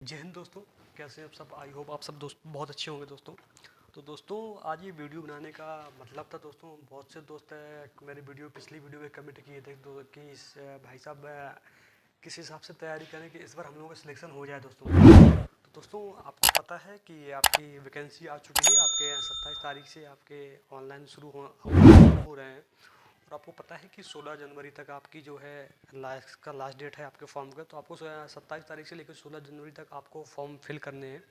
जय हिंद दोस्तों। कैसे हैं आप सब? आई होप आप सब दोस्त बहुत अच्छे होंगे दोस्तों। तो दोस्तों आज ये वीडियो बनाने का मतलब था दोस्तों, बहुत से दोस्त मेरे पिछली वीडियो में कमेंट किए थे कि भाई साहब किस हिसाब से तैयारी करें कि इस बार हम लोगों का सिलेक्शन हो जाए दोस्तों। तो दोस्तों आपको पता है कि आपकी वैकेंसी आ चुकी है, आपके 27 तारीख से आपके ऑनलाइन शुरू हो रहे हैं। और आपको पता है कि 16 जनवरी तक आपकी जो है लास्ट डेट है आपके फॉर्म का। तो आपको 27 तारीख से लेकर 16 जनवरी तक आपको फॉर्म फिल करने हैं।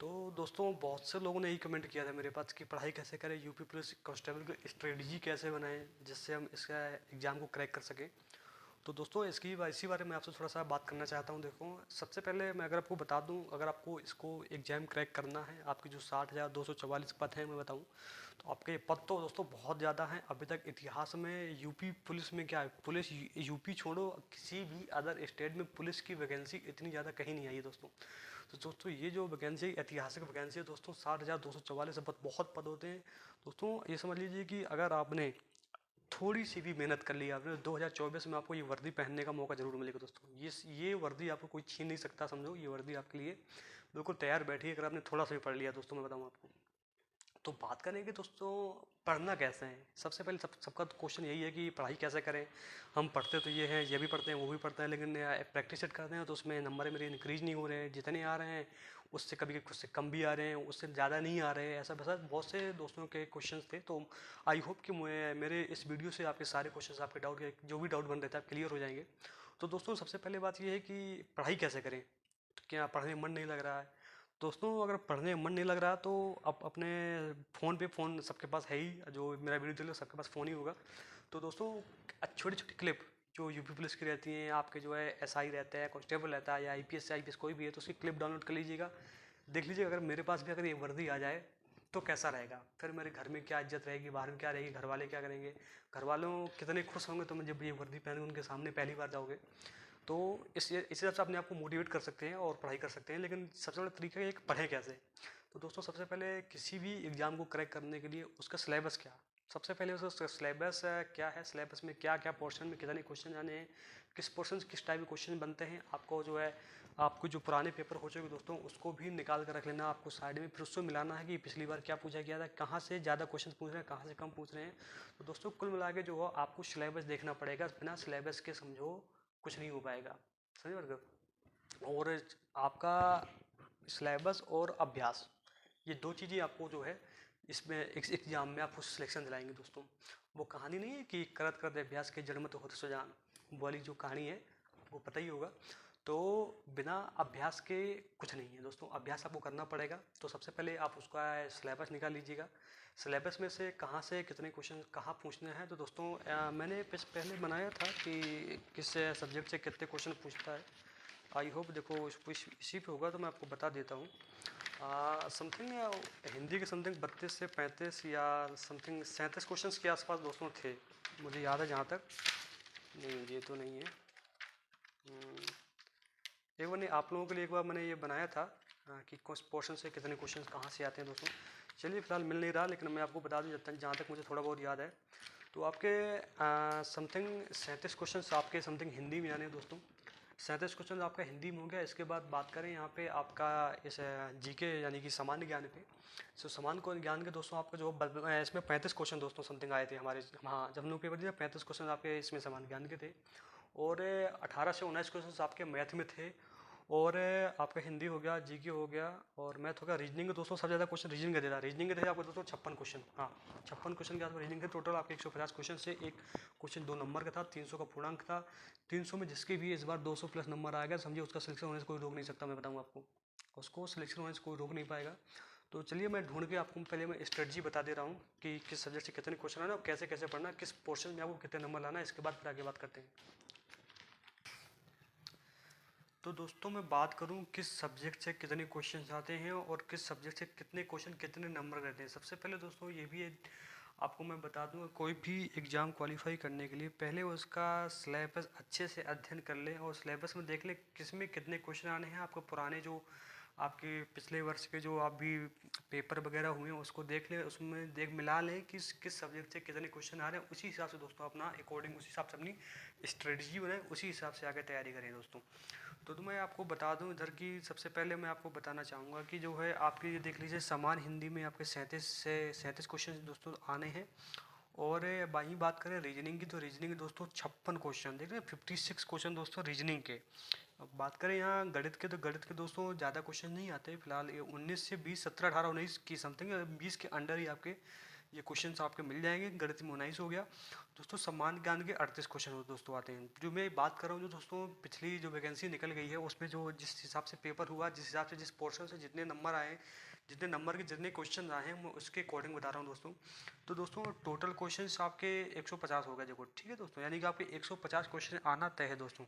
तो दोस्तों बहुत से लोगों ने यही कमेंट किया था मेरे पास कि पढ़ाई कैसे करें, यूपी पुलिस कांस्टेबल की स्ट्रेटजी कैसे बनाएं जिससे हम इसका एग्ज़ाम को क्रैक कर सकें। तो दोस्तों इसी बारे में आपसे थोड़ा सा बात करना चाहता हूँ। देखो, सबसे पहले मैं अगर आपको बता दूँ, अगर आपको इसको एग्जाम क्रैक करना है, आपकी जो 60,244 पद हैं मैं बताऊँ, तो आपके पद तो दोस्तों बहुत ज़्यादा हैं। अभी तक इतिहास में यूपी पुलिस में क्या है, पुलिस यूपी छोड़ो, किसी भी अदर स्टेट में पुलिस की वैकेंसी इतनी ज़्यादा कहीं नहीं आई है दोस्तों। तो दोस्तों ये जो वैकेंसी, ऐतिहासिक वैकेंसी है दोस्तों, 60,244 पद बहुत पद होते हैं दोस्तों। ये समझ लीजिए कि अगर आपने थोड़ी सी भी मेहनत कर ली आपने, 2024 में आपको ये वर्दी पहनने का मौका जरूर मिलेगा दोस्तों। ये वर्दी आपको कोई छीन नहीं सकता, समझो ये वर्दी आपके लिए बिल्कुल तैयार बैठी है, अगर आपने थोड़ा सा भी पढ़ लिया दोस्तों। मैं बताऊँ आपको, तो बात करेंगे दोस्तों पढ़ना कैसे है। सबसे पहले सबका तो क्वेश्चन यही है कि पढ़ाई कैसे करें। हम पढ़ते तो ये हैं, ये भी पढ़ते हैं, वो भी पढ़ते हैं, लेकिन प्रैक्टिस सेट करते हैं तो उसमें नंबर मेरे इंक्रीज नहीं हो रहे हैं। जितने आ रहे हैं उससे कभी कुछ से कम भी आ रहे हैं, उससे ज़्यादा नहीं आ रहे हैं। ऐसा वैसा बहुत से दोस्तों के क्वेश्चन थे। तो आई होप कि मेरे इस वीडियो से आपके सारे क्वेश्चन, आपके डाउट के जो भी डाउट बन रहे थे, आप क्लियर हो जाएंगे। तो दोस्तों सबसे पहले बात ये है कि पढ़ाई कैसे करें। तो क्या पढ़ने में मन नहीं लग रहा है दोस्तों? अगर पढ़ने में मन नहीं लग रहा तो आप अपने फ़ोन सबके पास है ही, जो मेरा वीडियो देख लो सबके पास फ़ोन ही होगा। तो दोस्तों छोटी छोटी क्लिप जो यूपी पुलिस की रहती हैं, आपके जो है एसआई रहता है, कांस्टेबल रहता है, या आईपीएस से आईपीएस कोई भी है, तो उसकी क्लिप डाउनलोड कर लीजिएगा। देख लीजिएगा अगर मेरे पास भी अगर ये वर्दी आ जाए तो कैसा रहेगा। फिर मेरे घर में क्या इज्जत रहेगी, बाहर में क्या रहेगी, घर वाले क्या करेंगे, घर वालों कितने खुश होंगे तुम जब ये वर्दी पहन उनके सामने पहली बार जाओगे। तो इस हिसाब से अपने आप को मोटिवेट कर सकते हैं और पढ़ाई कर सकते हैं। लेकिन सबसे बड़ा तरीका है कि पढ़ें कैसे। तो दोस्तों सबसे पहले किसी भी एग्ज़ाम को क्रैक करने के लिए उसका सिलेबस क्या, सबसे पहले उसका सिलेबस क्या है, सिलेबस में क्या क्या पोर्शन में कितने क्वेश्चन आने हैं, किस पोर्शन से किस टाइप के क्वेश्चन बनते हैं। आपको जो है, आपको जो पुराने पेपर हो चुके दोस्तों उसको भी निकाल कर रख लेना, आपको साइड में फिर उसको मिलाना है कि पिछली बार क्या पूछा गया था, कहाँ से ज़्यादा क्वेश्चन पूछ रहे हैं, कहाँ से कम पूछ रहे हैं। तो दोस्तों कुल मिला के जो हो आपको सिलेबस देखना पड़ेगा, बिना सिलेबस के समझो कुछ नहीं हो पाएगा। समझ मतलब। और आपका सिलेबस और अभ्यास, ये दो चीज़ें आपको जो है इसमें एग्जाम में आपको सिलेक्शन दिलाएंगे दोस्तों। वो कहानी नहीं है कि करत करत अभ्यास के जड़ में तो होते सुजान, वो वाली जो कहानी है आपको पता ही होगा। तो बिना अभ्यास के कुछ नहीं है दोस्तों, अभ्यास आपको करना पड़ेगा। तो सबसे पहले आप उसका सिलेबस निकाल लीजिएगा। सिलेबस में से कहाँ से कितने क्वेश्चन कहाँ पूछने हैं। तो दोस्तों मैंने पहले बनाया था कि किस सब्जेक्ट से कितने क्वेश्चन पूछता है। आई होप देखो इसी पे होगा तो मैं आपको बता देता हूँ। समथिंग हिंदी के समथिंग 32 से 35 या समथिंग 37 क्वेश्चन के आसपास दोस्तों थे, मुझे याद है जहाँ तक। नहीं ये तो नहीं है। एक बार नहीं, आप लोगों के लिए एक बार मैंने ये बनाया था कि कुछ पोर्शन से कितने क्वेश्चन कहाँ से आते हैं दोस्तों। चलिए फिलहाल मिल नहीं रहा, लेकिन मैं आपको बता दूँ जहाँ तक मुझे थोड़ा बहुत याद है। तो आपके समथिंग 37 क्वेश्चन आपके समथिंग हिंदी में आने हैं दोस्तों। 37 क्वेश्चन आपका हिंदी में हो गया। इसके बाद बात करें यहाँ पे आपका इस जीके यानी कि सामान्य ज्ञान पे। सो सामान्य को ज्ञान के दोस्तों आपका जो इसमें 35 क्वेश्चन दोस्तों समथिंग आए थे हमारे। हाँ, जब हम लोग पेपर दिया 35 क्वेश्चन आपके इसमें सामान्य ज्ञान के थे। और 18 से 19 क्वेश्चन आपके मैथ में थे। और आपका हिंदी हो गया, जीके हो गया और मैथ हो गया। रीजनिंग के दोस्तों सबसे ज़्यादा क्वेश्चन रीजनिंग के दे रहा है। रीजनिंग के थे आपको दोस्तों 56 क्वेश्चन। हाँ, 56 क्वेश्चन के आसपास रीजनिंग के टोटल आपके 150 क्वेश्चन से एक क्वेश्चन 2 नंबर का था, 300 का पूर्णांक था। 300 में जिसके भी इस बार 200 प्लस नंबर आएगा समझिए उसका सिलेक्शन होने से कोई रोक नहीं सकता। मैं बताऊँ आपको, उसको सिलेक्शन होने से कोई रोक नहीं पाएगा। तो चलिए मैं ढूंढ के आपको पहले मैं स्ट्रेटजी बता दे रहा हूँ कि किस सब्जेक्ट से कितने क्वेश्चन आना और कैसे कैसे पढ़ना, किस पोर्शन में आपको कितने नंबर लाना है। इसके बाद फिर आगे बात करते हैं। तो दोस्तों मैं बात करूं किस सब्जेक्ट से कितने क्वेश्चन आते हैं और किस सब्जेक्ट से कितने क्वेश्चन कितने नंबर रहते हैं। सबसे पहले दोस्तों ये भी आपको मैं बता दूं, कोई भी एग्ज़ाम क्वालिफाई करने के लिए पहले उसका सिलेबस अच्छे से अध्ययन कर लें और सिलेबस में देख लें किस में कितने क्वेश्चन आने हैं। आपको पुराने जो आपके पिछले वर्ष के जो आप भी पेपर वगैरह हुए हैं उसको देख लें, उसमें मिला लें कि किस सब्जेक्ट से कितने क्वेश्चन आ रहे हैं। उसी हिसाब से दोस्तों अपना अकॉर्डिंग उसी हिसाब से अपनी स्ट्रेटजी बनाएं, उसी हिसाब से आगे तैयारी करें दोस्तों। तो मैं आपको बता दूं इधर की, सबसे पहले मैं आपको बताना चाहूँगा कि जो है आपके ये देख लीजिए समान हिंदी में आपके 37 क्वेश्चन दोस्तों आने हैं। और वहीं बात करें रीजनिंग की, तो रीजनिंग के दोस्तों 56 क्वेश्चन, देख रहे हैं 56 क्वेश्चन दोस्तों रीजनिंग के। अब बात करें यहाँ गणित के, तो गणित के दोस्तों ज़्यादा क्वेश्चन नहीं आते फिलहाल, ये 19 से 20, 17, 18, 19 की समथिंग, 20 के अंडर ही आपके ये क्वेश्चंस आपके मिल जाएंगे। गणित में 19 हो गया दोस्तों। सम्मान ज्ञान के 38 क्वेश्चन दोस्तों आते हैं। जो मैं बात कर रहा हूँ जो दोस्तों पिछली जो वैकेंसी निकल गई है उसमें जो जिस हिसाब से पेपर हुआ, जिस हिसाब से जिस पोर्शन से जितने नंबर आए, जितने नंबर के जितने क्वेश्चन आए हैं, मैं उसके अकॉर्डिंग बता रहा हूँ दोस्तों। तो दोस्तों टोटल क्वेश्चन आपके 150 हो गए देखो, ठीक है दोस्तों, यानी कि आपके 150 क्वेश्चन आना तय है दोस्तों।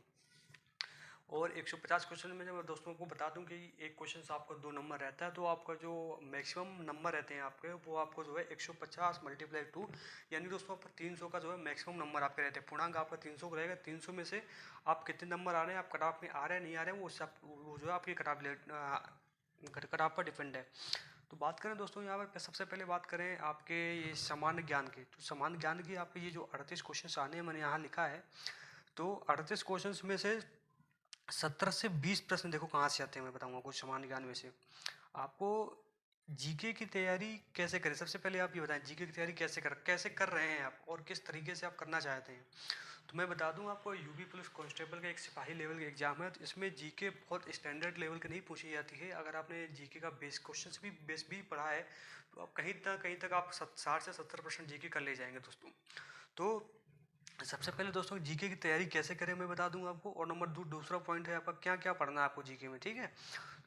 और 150 क्वेश्चन में जब मैं दोस्तों को बता दूं कि एक क्वेश्चन से आपका 2 नंबर रहता है, तो आपका जो मैक्सिमम नंबर रहते हैं आपके, वो आपको जो है 150 मल्टीप्लाई 2, यानी दोस्तों आपका 300 का जो है मैक्सिमम नंबर आपके रहते हैं। पूर्णांक आपका 300 का रहेगा। 300 में से आप कितने नंबर आ रहे हैं, आप कट ऑफ में आ रहे हैं नहीं आ रहे हैं, वो जो है आपकी कट ऑफ पर डिपेंड है। तो बात करें दोस्तों यहाँ पर सबसे पहले बात करें आपके ये सामान्य ज्ञान की, तो सामान्य ज्ञान की आपके ये जो 38 क्वेश्चन आने हैं, मैंने यहाँ लिखा है। तो 38 क्वेश्चन में से 17 से 20 प्रश्न देखो कहाँ से आते हैं, मैं बताऊंगा कुछ सामान्य ज्ञान में से। आपको जीके की तैयारी कैसे करें, सबसे पहले आप ये बताएं जीके की तैयारी कैसे कर रहे हैं आप, और किस तरीके से आप करना चाहते हैं। तो मैं बता दूं आपको, यूपी पुलिस कांस्टेबल का एक सिपाही लेवल का एग्जाम है, तो इसमें जीके बहुत स्टैंडर्ड लेवल की नहीं पूछी जाती है। अगर आपने जीके का क्वेश्चन भी पढ़ा है, तो आप कहीं तक आप 60 से 70% जीके कर ले जाएंगे दोस्तों। तो सबसे पहले दोस्तों जीके की तैयारी कैसे करें मैं बता दूंगा आपको। और नंबर दूसरा पॉइंट है आपका क्या क्या पढ़ना है आपको जीके में, ठीक है।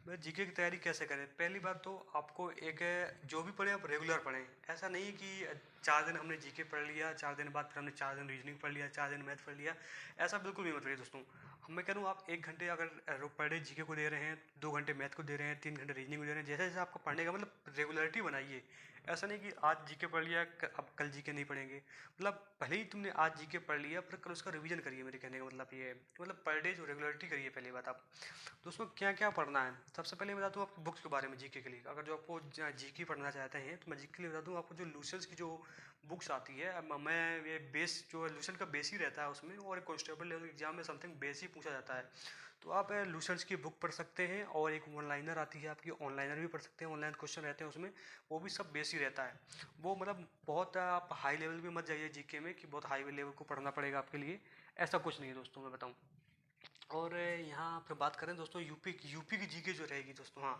मैं जीके की तैयारी कैसे करें, पहली बात तो आपको एक जो भी पढ़ें आप रेगुलर पढ़ें। ऐसा नहीं है कि 4 दिन हमने जीके पढ़ लिया, 4 दिन बाद फिर हमने 4 दिन रीजनिंग पढ़ लिया, 4 दिन मैथ पढ़ लिया, ऐसा बिल्कुल भी मत करिए दोस्तों। मैं कह रहा हूँ आप 1 घंटे अगर पर डे जीके को दे रहे हैं, 2 घंटे मैथ को दे रहे हैं, 3 घंटे रीजनिंग को दे रहे हैं, जैसे जैसे आपका पढ़ने का मतलब रेगुलरिटी बनाइए। ऐसा नहीं कि आज जीके पढ़ लिया अब कल जीके नहीं पढ़ेंगे, मतलब भले ही तुमने आज जीके पढ़ लिया फिर कल उसका रिवीजन करिए। मेरे कहने का मतलब ये है, मतलब पर डे जो रेगुलरिटी करिए। पहली बात आप दोस्तों क्या क्या पढ़ना है, सबसे पहले बता दूँ आपको बुक्स के बारे में जीके के लिए। अगर जो आपको जीके पढ़ना चाहते हैं तो मैं जीके के लिए बता दूँ आपको, जो लूसेंस की जो बुक्स आती है, मैं ये बेस जो लूसेंट का बेस ही रहता है उसमें, और एक कांस्टेबल लेवल एग्जाम में समथिंग बेस ही पूछा जाता है। तो आप लूसेंट्स की बुक पढ़ सकते हैं, और एक ऑनलाइनर आती है आपकी, ऑनलाइनर भी पढ़ सकते हैं। ऑनलाइन क्वेश्चन रहते हैं उसमें, वो भी सब बेस ही रहता है। वो मतलब बहुत आप हाई लेवल पे मत जाइए जीके में कि बहुत हाई लेवल को पढ़ना पड़ेगा आपके लिए, ऐसा कुछ नहीं है दोस्तों मैं बताऊँ। और यहाँ फिर बात करें दोस्तों यूपी की जीके जो रहेगी दोस्तों, हाँ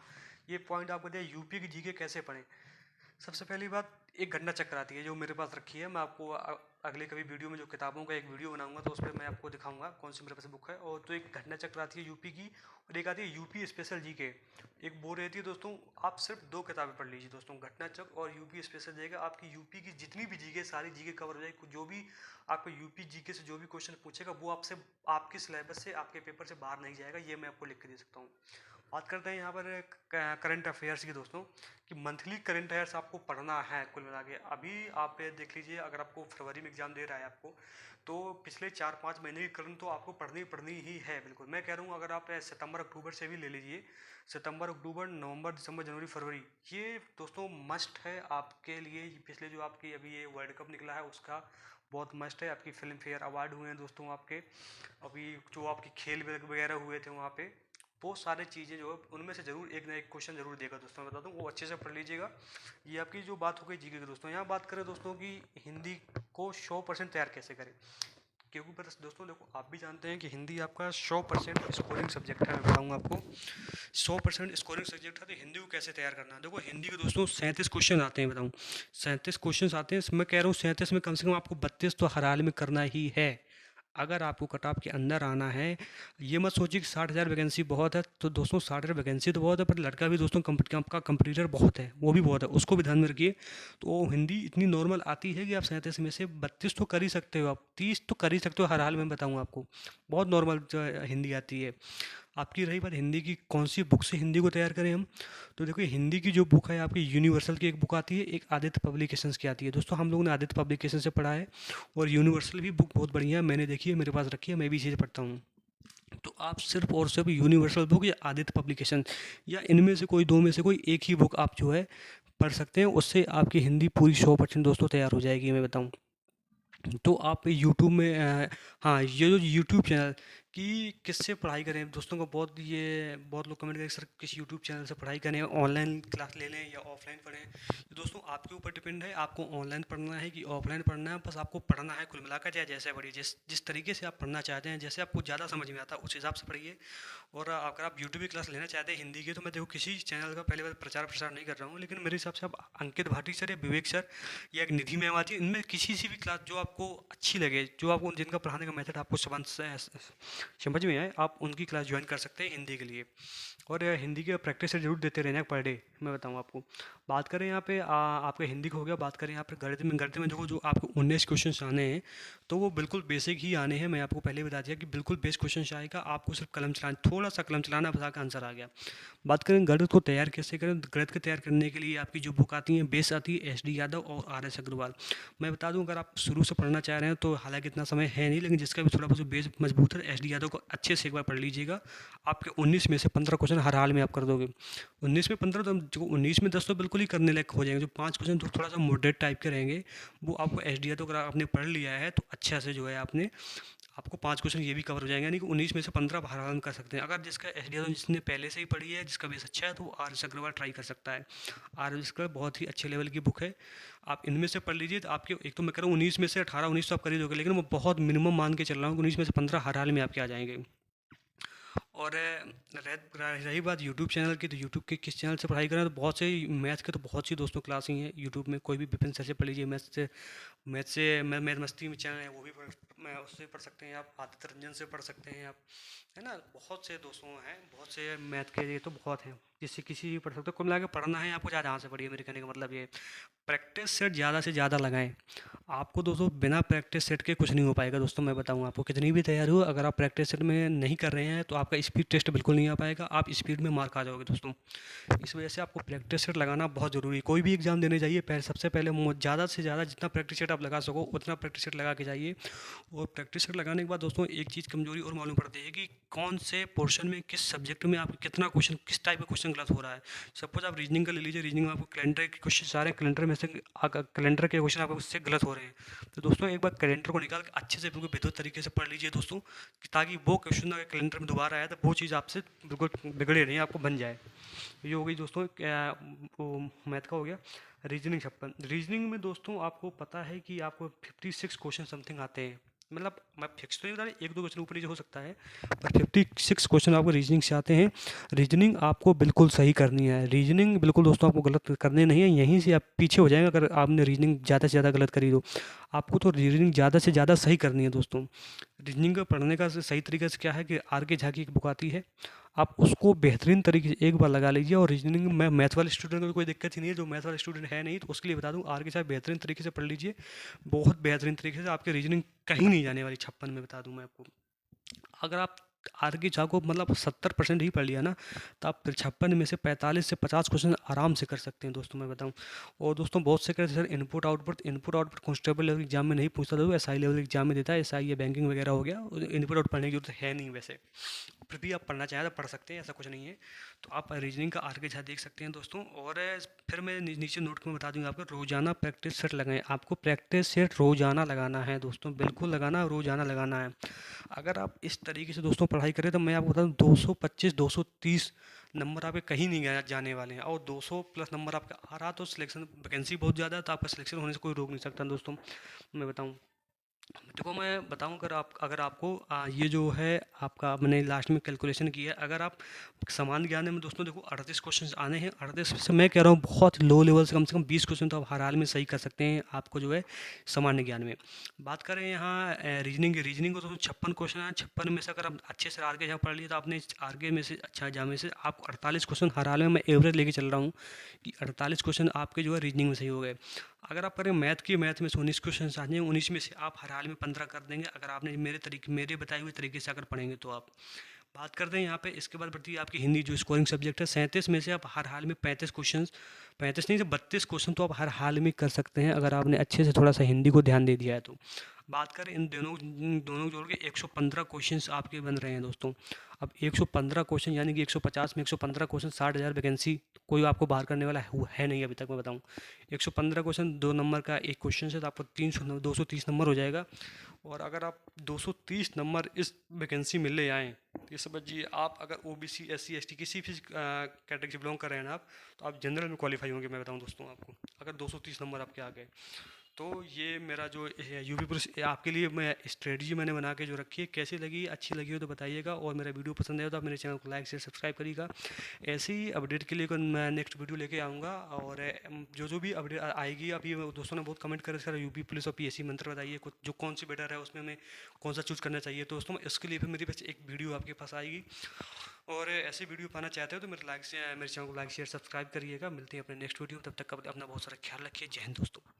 ये पॉइंट आपको दिया, यूपी की जीके कैसे पढ़ें। सबसे पहली बात, एक घटना चक्र आती है जो मेरे पास रखी है, मैं आपको अगले कभी वीडियो में जो किताबों का एक वीडियो बनाऊंगा तो उस पर मैं आपको दिखाऊंगा कौन सी मेरे पास बुक है। और तो एक घटना चक्र आती है यूपी की, और एक आती है यूपी स्पेशल जीके। एक वो रहती है दोस्तों, आप सिर्फ 2 किताबें पढ़ लीजिए दोस्तों, घटना चक्र और यूपी स्पेशल जीके। आपकी यूपी की जितनी भी जीके, सारी जीके कवर हो जाएगी। जो भी आपको यूपी जीके से जो भी क्वेश्चन पूछेगा वो आपसे, आपके सिलेबस से, आपके पेपर से बाहर नहीं जाएगा, ये मैं आपको लिख के दे सकता हूँ। बात करते हैं यहाँ पर करंट अफेयर्स की दोस्तों, कि मंथली करंट अफेयर्स आपको पढ़ना है कुल मिला के। अभी आप देख लीजिए, अगर आपको फरवरी में एग्जाम दे रहा है आपको, तो पिछले 4-5 महीने की करंट तो आपको पढ़नी ही है बिल्कुल। मैं कह रहा हूँ अगर आप सितंबर अक्टूबर से भी ले लीजिए, सितंबर अक्टूबर नवंबर दिसंबर जनवरी फरवरी, ये दोस्तों मस्ट है आपके लिए। पिछले जो आपकी अभी ये वर्ल्ड कप निकला है उसका बहुत मस्ट है। आपकी फिल्म फेयर अवार्ड हुए हैं दोस्तों आपके, अभी जो आपकी खेल वगैरह हुए थे वहाँ पे, बहुत सारी चीज़ें जो है उनमें से जरूर एक ना एक क्वेश्चन जरूर देगा दोस्तों, मैं बता दूँ, वो अच्छे से पढ़ लीजिएगा। ये आपकी जो बात हो गई जीके के दोस्तों। यहाँ बात करें दोस्तों कि हिंदी को 100% तैयार कैसे करें, क्योंकि दोस्तों देखो आप भी जानते हैं कि हिंदी आपका 100% स्कोरिंग सब्जेक्ट है। मैं बताऊँगा आपको 100% स्कोरिंग सब्जेक्ट है, तो हिंदी को कैसे तैयार करना है। देखो हिंदी के दोस्तों 37 क्वेश्चन आते हैं, बताऊँ 37 क्वेश्चन आते हैं। मैं कह रहा हूँ 37 में कम से कम आपको 32 तो हर हाल में करना ही है, अगर आपको कट ऑफ के अंदर आना है। ये मत सोचिए कि 60,000 वैकेंसी बहुत है, तो दोस्तों 60,000 वैकेंसी तो बहुत है, पर लड़का भी दोस्तों आपका कंपटीटर बहुत है, वो भी बहुत है, उसको भी ध्यान में रखिए। तो हिंदी इतनी नॉर्मल आती है कि आप 37 में से 32 तो कर ही सकते हो, आप 30 तो कर ही सकते हो हर हाल में, बताऊँगा आपको, बहुत नॉर्मल हिंदी आती है। आपकी रही बात हिंदी की कौन सी बुक से हिंदी को तैयार करें हम, तो देखो हिंदी की जो बुक है आपकी यूनिवर्सल की एक बुक आती है, एक आदित्य पब्लिकेशंस की आती है दोस्तों। हम लोगों ने आदित्य पब्लिकेशन से पढ़ा है, और यूनिवर्सल भी बुक बहुत बढ़िया है, मैंने देखी है, मेरे पास रखी है, मैं भी इसी से पढ़ता हूँ। तो आप सिर्फ और सिर्फ यूनिवर्सल बुक या आदित्य पब्लिकेशन, या इनमें से कोई 2 में से कोई एक ही बुक आप जो है पढ़ सकते हैं, उससे आपकी हिंदी पूरी 100% दोस्तों तैयार हो जाएगी, मैं बताऊँ। तो आप यूट्यूब में हाँ ये जो यूट्यूब चैनल, कि किससे पढ़ाई करें दोस्तों को बहुत लोग कमेंट करें सर किसी यूट्यूब चैनल से पढ़ाई करें, ऑनलाइन क्लास ले लें या ऑफलाइन पढ़ें। तो दोस्तों आपके ऊपर डिपेंड है, आपको ऑनलाइन पढ़ना है कि ऑफलाइन पढ़ना है। बस आपको पढ़ना है कुल मिलाकर, चाहे जैसे पढ़िए, जिस जिस तरीके से आप पढ़ना चाहते हैं, जैसे आपको ज़्यादा समझ में आता है उस हिसाब से पढ़िए। और अगर आप यूट्यूब की क्लास लेना चाहते हैं हिंदी की, तो मैं देखो किसी चैनल का पहले बार प्रचार प्रसार नहीं कर रहा हूँ, लेकिन मेरे हिसाब से आप अंकित भाटी सर या विवेक सर या एक निधि मैम आती है, इनमें किसी से भी क्लास जो आपको अच्छी लगे, जो आपको जिनका पढ़ाने का मेथड आपको समझ में आए, आप उनकी क्लास ज्वाइन कर सकते हैं हिंदी के लिए। और हिंदी की प्रैक्टिस से जरूर देते रहना पर डे। मैं बताऊँ आपको, बात करें यहाँ पे आपका हिंदी का हो गया, बात करें यहाँ पे गणित में देखो जो आपको 19 क्वेश्चन आने हैं, तो वो बिल्कुल बेसिक ही आने हैं। मैं आपको पहले ही बता दिया कि बिल्कुल बेसिक क्वेश्चन आएगा, आपको सिर्फ कलम चलाना, थोड़ा सा कलम चलाना, बस आपका आंसर आ गया। बात करें गणित को तैयार कैसे करें, गणित को तैयार करने के लिए आपकी जो बुक आती है बेस आती है एस डी यादव और आर एस अग्रवाल। मैं बता दूं, अगर आप शुरू से पढ़ना चाह रहे हैं तो हालांकि इतना समय है नहीं, लेकिन जिसका भी थोड़ा बहुत बेस मजबूत है एस डी यादव को अच्छे से एक बार पढ़ लीजिएगा। आपके 19 में से 15 क्वेश्चन हर हाल में आप कर दोगे। 19 में 15, तो जो 19 में 10 तो बिल्कुल ही करने लायक हो जाएंगे। जो 5 क्वेश्चन तो थोड़ा सा मॉडरेट टाइप के रहेंगे, वो आपको एस डी यादव अगर आपने पढ़ लिया है तो अच्छा से जो है आपको 5 क्वेश्चन ये भी कवर हो जाएंगे, यानी कि 19 में से 15 आप आराम कर सकते हैं। अगर जिसका एस डी यादव जिसने पहले से ही पढ़ी है, जिसका बेस अच्छा है, तो वो आर एस अग्रवाल ट्राई कर सकता है। आर एस अग्रवाल बहुत ही अच्छे लेवल की बुक है, आप इनमें से पढ़ लीजिए। तो आपके एक तो मैं कह रहा हूँ 19 में से 18-19 तो आप कर ही दोगे, लेकिन वो बहुत मिनिमम मान के चल रहा हूँ कि 19 में से 15 हर हाल में आपके आ जाएंगे। और रही बात यूट्यूब चैनल की, तो यूट्यूब के किस चैनल से पढ़ाई करें, तो बहुत से मैथ के तो बहुत सी दोस्तों क्लास ही हैं यूट्यूब में। कोई भी विपिन सर से पढ़ लीजिए, मैथ मस्ती में चैनल है, वो भी मैं उससे पढ़ सकते हैं आप। आदित्य रंजन से पढ़ सकते हैं आप, है ना। बहुत से दोस्तों हैं, बहुत से मैथ के लिए तो बहुत हैं, जिससे किसी भी पढ़ सकते हो। कुल मिला के पढ़ना है आपको, जहाँ से पढ़िए। मेरे कहने का मतलब ये, प्रैक्टिस सेट ज़्यादा से ज़्यादा लगाएं। आपको दोस्तों बिना प्रैक्टिस सेट के कुछ नहीं हो पाएगा। दोस्तों मैं बताऊँ आपको, कितनी भी तैयारी हो, अगर आप प्रैक्टिस सेट में नहीं कर रहे हैं तो आपका स्पीड टेस्ट बिल्कुल नहीं आ पाएगा, आप स्पीड में मार्क आ जाओगे दोस्तों। इस वजह से आपको प्रैक्टिस सेट लगाना बहुत ज़रूरी है। कोई भी एग्जाम देने जाइए, सबसे पहले ज़्यादा से ज़्यादा जितना प्रैक्टिस सेट आप लगा सको उतना प्रैक्टिस सेट लगा के जाइए। और प्रैक्टिस सेट लगाने के बाद दोस्तों एक चीज़ कमजोरी और मालूम पड़ती है कि कौन से पोर्शन में, किस सब्जेक्ट में आपको कितना क्वेश्चन, किस टाइप का क्वेश्चन गलत हो रहा है। सपोज आप रीजनिंग का ले लीजिए, रीजनिंग में आपको कैलेंडर के क्वेश्चन सारे, कैलेंडर में से कैलेंडर के क्वेश्चन आपको उससे गलत हो रहे हैं, तो दोस्तों एक बार कैलेंडर को निकाल के अच्छे से बिल्कुल बेहतर तरीके से पढ़ लीजिए दोस्तों, ताकि वो क्वेश्चन अगर कैलेंडर में दोबारा आया तो वो चीज़ आपसे बिल्कुल बिगड़े नहीं, आपको बन जाए। ये हो गई दोस्तों मैथ का हो गया। रीजनिंग 56, रीजनिंग में दोस्तों आपको पता है कि आपको 56 क्वेश्चन समथिंग आते हैं। मतलब मैं फिक्स तो नहीं बता रहा, एक दो क्वेश्चन ऊपर नीचे हो सकता है, पर 56 क्वेश्चन आपको रीजनिंग से आते हैं। रीजनिंग आपको बिल्कुल सही करनी है, रीजनिंग बिल्कुल दोस्तों आपको गलत करने नहीं है। यहीं से आप पीछे हो जाएंगे अगर आपने रीजनिंग ज़्यादा से ज़्यादा गलत करी तो। आपको तो रीजनिंग ज़्यादा से ज़्यादा सही करनी है दोस्तों। रीजनिंग का पढ़ने का सही तरीका से क्या है कि आर के झा की एक बुक आती है, आप उसको बेहतरीन तरीके से एक बार लगा लीजिए। और रीजनिंग में मैथ वाले स्टूडेंट को कोई दिक्कत ही नहीं है, जो मैथ वाले स्टूडेंट है नहीं, तो उसके लिए बता दूं आर के झा बेहतरीन तरीके से पढ़ लीजिए, बहुत बेहतरीन तरीके से। आपकी रीजनिंग कहीं नहीं जाने वाली 56 में, बता दूं मैं आपको। अगर आप आर के झा को मतलब 70% ही पढ़ लिया ना, तो आप 56 में से 45 से 50 क्वेश्चन आराम से कर सकते हैं दोस्तों, मैं बताऊं। और दोस्तों बहुत से कहते हैं sir input output constable level exam में नहीं पूछता, तो एसआई लेवल एग्जाम में देता है, एसआई या बैंकिंग वगैरह हो गया, इनपुट आउट पढ़ने की जरूरत है नहीं। वैसे फिर भी आप पढ़ना चाहें तो पढ़ सकते हैं, ऐसा कुछ नहीं है। तो आप रीजनिंग का आर के झा देख सकते हैं दोस्तों। और फिर मैं नीचे नोट में बता दूंगा आपको, रोजाना प्रैक्टिस सेट लगाएं। आपको प्रैक्टिस सेट रोजाना लगाना है दोस्तों, बिल्कुल लगाना, रोजाना लगाना है। अगर आप इस तरीके से दोस्तों पढ़ाई करें तो मैं आपको बता दूं 225 230 नंबर आपके कहीं नहीं जाने वाले हैं। और 200 प्लस नंबर आपका आ रहा तो सिलेक्शन वैकेंसी बहुत ज़्यादा है, तो आपका सिलेक्शन होने से कोई रोक नहीं सकता दोस्तों, मैं बताऊँ। देखो मैं बताऊं, अगर आपको ये जो है आपका मैंने लास्ट में कैलकुलेशन की है, अगर आप समान ज्ञान में दोस्तों देखो 38 क्वेश्चन आने हैं। 38 से मैं कह रहा हूँ बहुत लो लेवल से कम 20 क्वेश्चन तो आप हर हाल में सही कर सकते हैं, आपको जो है सामान्य ज्ञान में। बात करें यहाँ रीजनिंग को तो 56 क्वेश्चन है। 56 में से अगर आप अच्छे से आर के जहाँ पढ़ लिए, तो आपने आर के में से अच्छा एग्जाम में से आपको 48 क्वेश्चन हर हाल में, मैं एवरेज लेके चल रहा हूँ कि 48 क्वेश्चन आपके जो है रीजनिंग में सही हो गए। अगर आप करें मैथ में से 19 क्वेश्चन आ जाएंगे, 19 में से आप हर हाल में 15 कर देंगे, अगर आपने मेरे बताए हुए तरीके से अगर पढ़ेंगे तो आप। बात करते हैं यहाँ पे, इसके बाद बढ़ती है आपकी हिंदी जो स्कोरिंग सब्जेक्ट है। 37 में से आप हर हाल में 35 नहीं से 32 क्वेश्चन तो आप हर हाल में कर सकते हैं, अगर आपने अच्छे से थोड़ा सा हिंदी को ध्यान दे दिया है तो। बात करें इन दोनों जोड़ के 115 क्वेश्चंस आपके बन रहे हैं दोस्तों। अब 115 क्वेश्चन यानी कि 150 में 115 क्वेश्चन, 60,000 वैकेंसी, कोई आपको बाहर करने वाला है नहीं अभी तक मैं बताऊँ। 115 क्वेश्चन 2 नंबर का एक क्वेश्चन से, तो आपको 230 नंबर हो जाएगा। और अगर आप 230 नंबर इस वैकेंसी में ले आएँ, ये समझिए आप अगर ओबीसी SC ST किसी भी कैटेगरी से बिलोंग कर रहे हैं ना आप, तो आप जनरल में क्वालिफाई होंगे मैं बताऊं दोस्तों आपको, अगर 230 नंबर आपके आ गए। तो ये मेरा जो यूपी पुलिस आपके लिए मैं स्ट्रेटजी मैंने बना के जो रखी है, कैसी लगी, अच्छी लगी हो तो बताइएगा, और मेरा वीडियो पसंद आया तो आप मेरे चैनल को लाइक शेयर सब्सक्राइब करिएगा। ऐसे ही अपडेट के लिए मैं नेक्स्ट वीडियो लेके आऊँगा। और जो जो भी अपडेट आएगी, अभी दोस्तों ने बहुत कमेंट करे सर यूपी पुलिस और PSC मंत्र बताइए कुछ, जो कौन सी बेटर है, उसमें हमें कौन सा चूज़ करना चाहिए। तो दोस्तों इसके लिए भी मेरे पास एक वीडियो आपके पास आएगी, और ऐसी वीडियो पाना चाहते हो तो मेरे चैनल को लाइक शेयर सब्सक्राइब करिएगा। मिलते हैं अपने नेक्स्ट वीडियो, तब तक अपना बहुत सारा ख्याल रखिए। जय हिंद दोस्तों।